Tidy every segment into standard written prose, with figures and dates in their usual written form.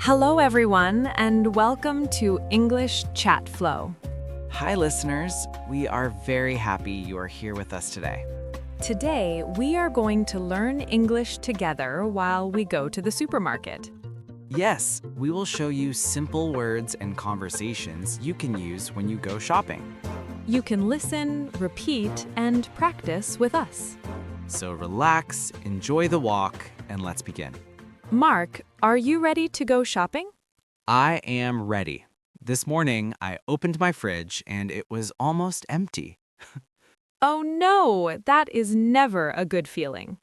Hello, everyone, and welcome to English Chat Flow. Hi, listeners. We are very happy you are here with us today. Today, we are going to learn English together while we go to the supermarket. Yes, we will show you simple words and conversations you can use when you go shopping. You can listen, repeat, and practice with us. So relax, enjoy the walk, and let's begin. Mark, are you ready to go shopping? I am ready. This morning, I opened my fridge and it was almost empty. Oh no, that is never a good feeling.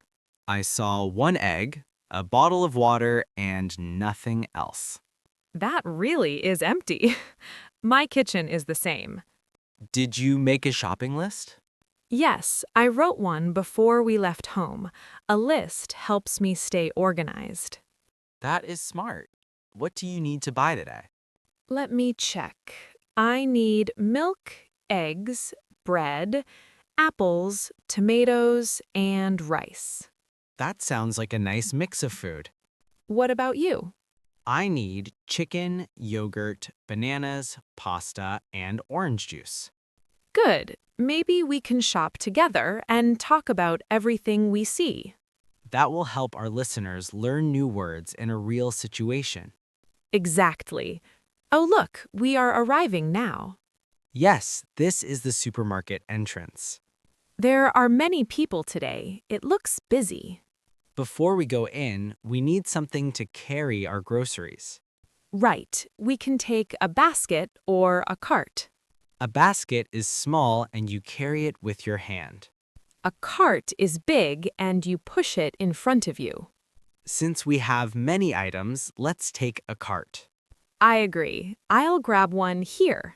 I saw one egg, a bottle of water, and nothing else. That really is empty. My kitchen is the same. Did you make a shopping list? Yes, I wrote one before we left home. A list helps me stay organized. That is smart. What do you need to buy today? Let me check. I need milk, eggs, bread, apples, tomatoes, and rice. That sounds like a nice mix of food. What about you? I need chicken, yogurt, bananas, pasta, and orange juice. Good. Maybe we can shop together and talk about everything we see. That will help our listeners learn new words in a real situation. Exactly. Oh, look, we are arriving now. Yes, this is the supermarket entrance. There are many people today. It looks busy. Before we go in, we need something to carry our groceries. Right. We can take a basket or a cart. A basket is small and you carry it with your hand. A cart is big and you push it in front of you. Since we have many items, let's take a cart. I agree. I'll grab one here.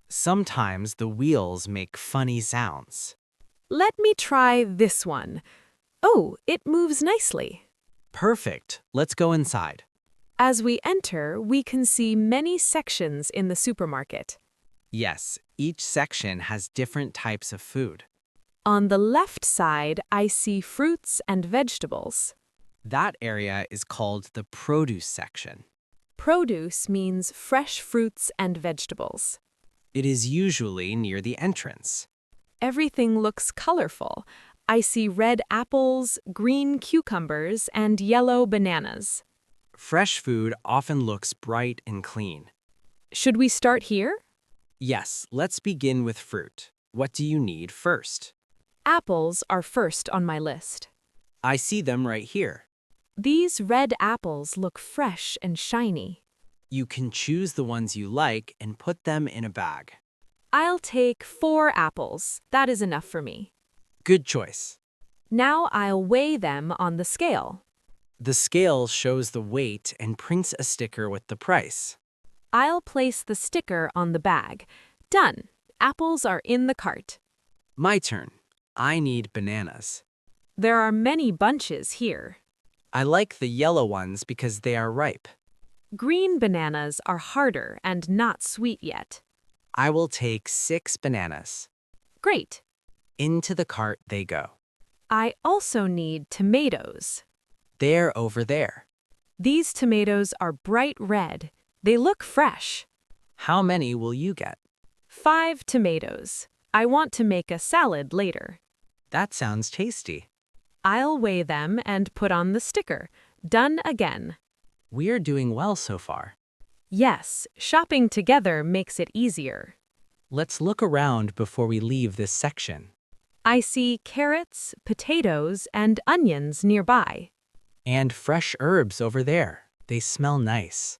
Sometimes the wheels make funny sounds. Let me try this one. Oh, it moves nicely. Perfect. Let's go inside. As we enter, we can see many sections in the supermarket. Yes, each section has different types of food. On the left side, I see fruits and vegetables. That area is called the produce section. Produce means fresh fruits and vegetables. It is usually near the entrance. Everything looks colorful. I see red apples, green cucumbers, and yellow bananas. Fresh food often looks bright and clean. Should we start here? Yes, let's begin with fruit. What do you need first? Apples are first on my list. I see them right here. These red apples look fresh and shiny. You can choose the ones you like and put them in a bag. I'll take 4 apples. That is enough for me. Good choice. Now I'll weigh them on the scale. The scale shows the weight and prints a sticker with the price. I'll place the sticker on the bag. Done. Apples are in the cart. My turn. I need bananas. There are many bunches here. I like the yellow ones because they are ripe. Green bananas are harder and not sweet yet. I will take 6 bananas. Great. Into the cart they go. I also need tomatoes. They're over there. These tomatoes are bright red. They look fresh. How many will you get? 5 tomatoes. I want to make a salad later. That sounds tasty. I'll weigh them and put on the sticker. Done again. We're doing well so far. Yes, shopping together makes it easier. Let's look around before we leave this section. I see carrots, potatoes, and onions nearby. And fresh herbs over there. They smell nice.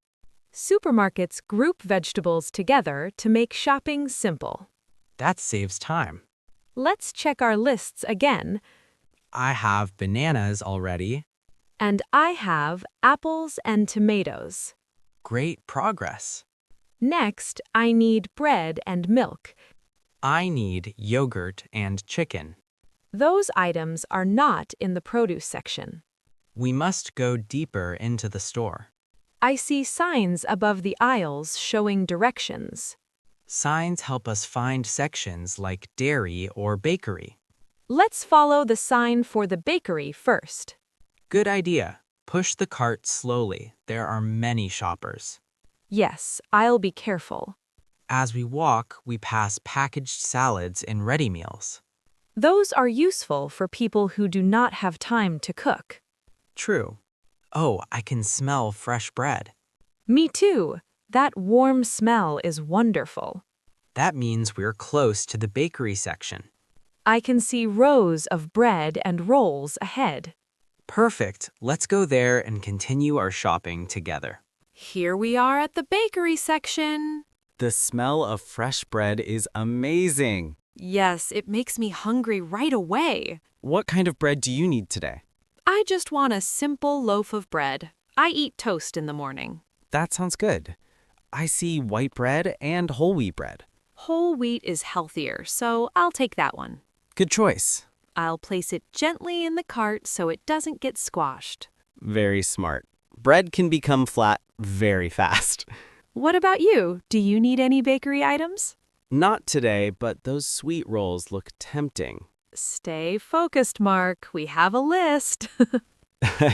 Supermarkets group vegetables together to make shopping simple. That saves time. Let's check our lists again. I have bananas already. And I have apples and tomatoes. Great progress. Next, I need bread and milk. I need yogurt and chicken. Those items are not in the produce section. We must go deeper into the store. I see signs above the aisles showing directions. Signs help us find sections like dairy or bakery. Let's follow the sign for the bakery first. Good idea. Push the cart slowly. There are many shoppers. Yes, I'll be careful. As we walk, we pass packaged salads and ready meals. Those are useful for people who do not have time to cook. True. Oh, I can smell fresh bread. Me too. That warm smell is wonderful. That means we're close to the bakery section. I can see rows of bread and rolls ahead. Perfect. Let's go there and continue our shopping together. Here we are at the bakery section. The smell of fresh bread is amazing. Yes, it makes me hungry right away. What kind of bread do you need today? I just want a simple loaf of bread. I eat toast in the morning. That sounds good. I see white bread and whole wheat bread. Whole wheat is healthier, so I'll take that one. Good choice. I'll place it gently in the cart so it doesn't get squashed. Very smart. Bread can become flat very fast. What about you? Do you need any bakery items? Not today, but those sweet rolls look tempting. Stay focused, Mark. We have a list.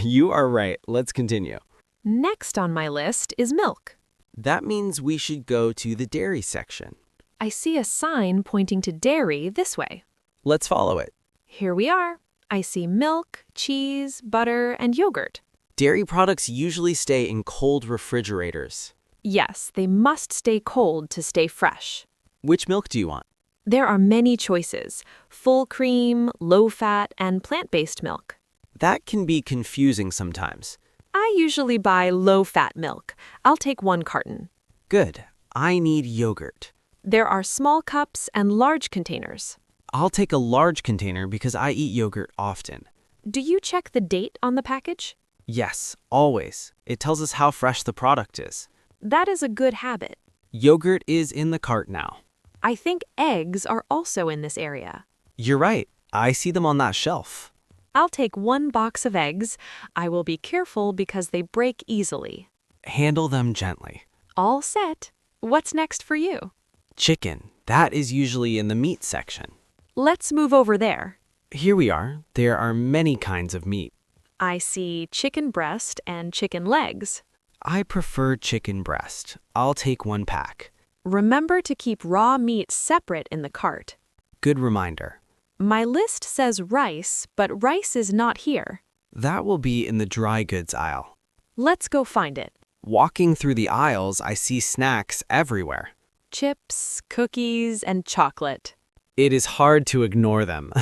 You are right. Let's continue. Next on my list is milk. That means we should go to the dairy section. I see a sign pointing to dairy this way. Let's follow it. Here we are. I see milk, cheese, butter, and yogurt. Dairy products usually stay in cold refrigerators. Yes, they must stay cold to stay fresh. Which milk do you want? There are many choices: full cream, low-fat, and plant-based milk. That can be confusing sometimes. I usually buy low-fat milk. I'll take 1 carton. Good. I need yogurt. There are small cups and large containers. I'll take a large container because I eat yogurt often. Do you check the date on the package? Yes, always. It tells us how fresh the product is. That is a good habit. Yogurt is in the cart now. I think eggs are also in this area. You're right. I see them on that shelf. I'll take 1 box of eggs. I will be careful because they break easily. Handle them gently. All set. What's next for you? Chicken. That is usually in the meat section. Let's move over there. Here we are. There are many kinds of meat. I see chicken breast and chicken legs. I prefer chicken breast. I'll take 1 pack. Remember to keep raw meat separate in the cart. Good reminder. My list says rice, but rice is not here. That will be in the dry goods aisle. Let's go find it. Walking through the aisles, I see snacks everywhere. Chips, cookies, and chocolate. It is hard to ignore them.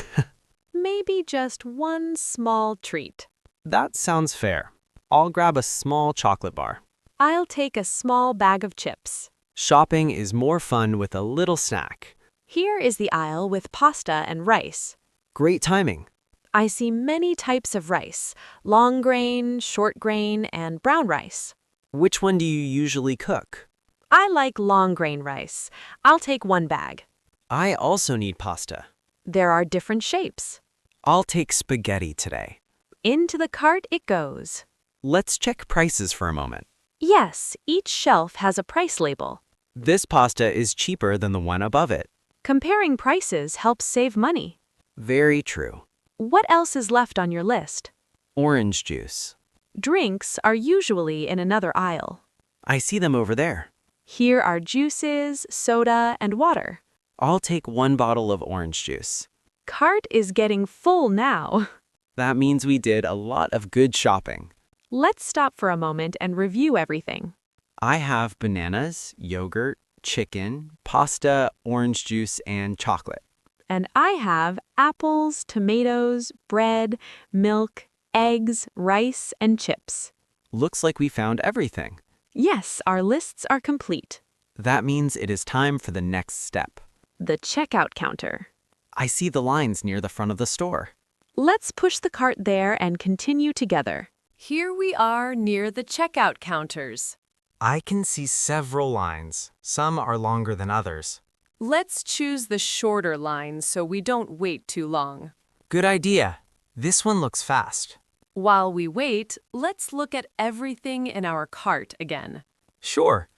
Maybe just 1 small treat. That sounds fair. I'll grab a small chocolate bar. I'll take a small bag of chips. Shopping is more fun with a little snack. Here is the aisle with pasta and rice. Great timing. I see many types of rice: long grain, short grain, and brown rice. Which one do you usually cook? I like long grain rice. I'll take 1 bag. I also need pasta. There are different shapes. I'll take spaghetti today. Into the cart it goes. Let's check prices for a moment. Yes, each shelf has a price label. This pasta is cheaper than the one above it. Comparing prices helps save money. Very true. What else is left on your list? Orange juice. Drinks are usually in another aisle. I see them over there. Here are juices, soda, and water. I'll take 1 bottle of orange juice. Cart is getting full now. That means we did a lot of good shopping. Let's stop for a moment and review everything. I have bananas, yogurt, chicken, pasta, orange juice, and chocolate. And I have apples, tomatoes, bread, milk, eggs, rice, and chips. Looks like we found everything. Yes, our lists are complete. That means it is time for the next step. The checkout counter. I see the lines near the front of the store. Let's push the cart there and continue together. Here we are near the checkout counters. I can see several lines. Some are longer than others. Let's choose the shorter line so we don't wait too long. Good idea. This one looks fast. While we wait, let's look at everything in our cart again. Sure.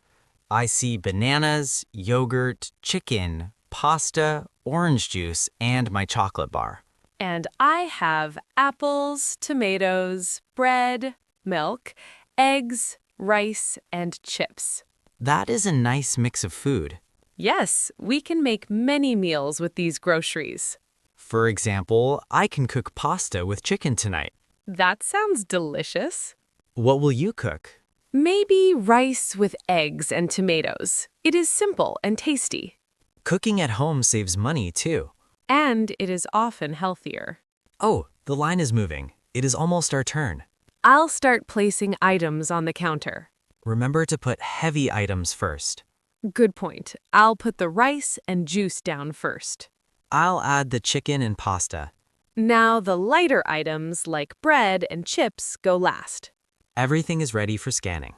I see bananas, yogurt, chicken, pasta, orange juice, and my chocolate bar. And I have apples, tomatoes, bread, milk, eggs, rice, and chips. That is a nice mix of food. Yes, we can make many meals with these groceries. For example, I can cook pasta with chicken tonight. That sounds delicious. What will you cook? Maybe rice with eggs and tomatoes. It is simple and tasty. Cooking at home saves money too. And it is often healthier. Oh, the line is moving. It is almost our turn. I'll start placing items on the counter. Remember to put heavy items first. Good point. I'll put the rice and juice down first. I'll add the chicken and pasta. Now the lighter items like bread and chips go last. Everything is ready for scanning.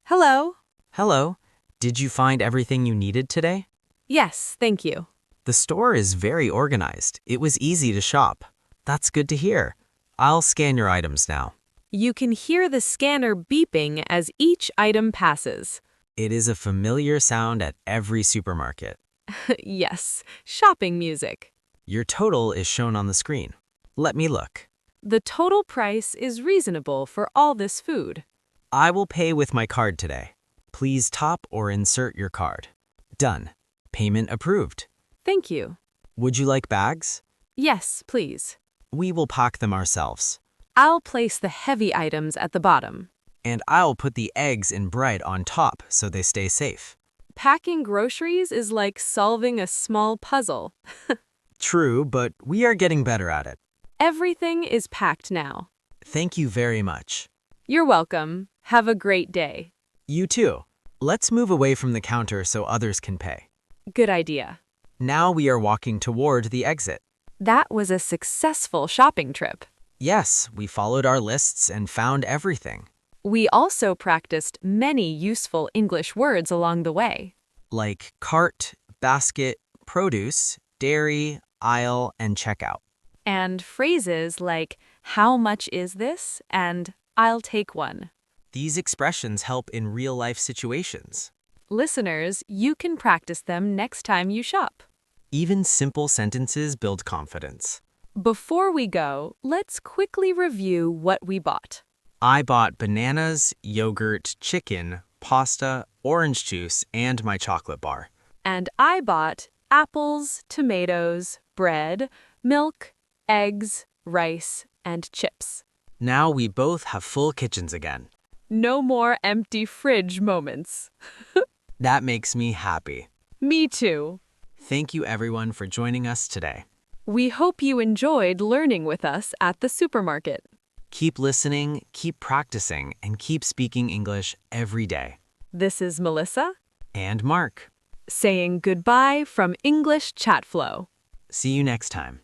Hello? Hello, did you find everything you needed today? Yes, thank you. The store is very organized. It was easy to shop. That's good to hear. I'll scan your items now. You can hear the scanner beeping as each item passes. It is a familiar sound at every supermarket. Yes, shopping music. Your total is shown on the screen. Let me look. The total price is reasonable for all this food. I will pay with my card today. Please tap or insert your card. Done. Payment approved. Thank you. Would you like bags? Yes, please. We will pack them ourselves. I'll place the heavy items at the bottom. And I'll put the eggs and bread on top so they stay safe. Packing groceries is like solving a small puzzle. True, but we are getting better at it. Everything is packed now. Thank you very much. You're welcome. Have a great day. You too. Let's move away from the counter so others can pay. Good idea. Now we are walking toward the exit. That was a successful shopping trip. Yes, we followed our lists and found everything. We also practiced many useful English words along the way. Like cart, basket, produce, dairy, aisle, and checkout. And phrases like, how much is this? And I'll take one. These expressions help in real-life situations. Listeners, you can practice them next time you shop. Even simple sentences build confidence. Before we go, let's quickly review what we bought. I bought bananas, yogurt, chicken, pasta, orange juice, and my chocolate bar. And I bought apples, tomatoes, bread, milk, eggs, rice, and chips. Now we both have full kitchens again. No more empty fridge moments. That makes me happy. Me too. Thank you everyone for joining us today. We hope you enjoyed learning with us at the supermarket. Keep listening, keep practicing, and keep speaking English every day. This is Melissa, And Mark. saying goodbye from English Chat Flow. See you next time.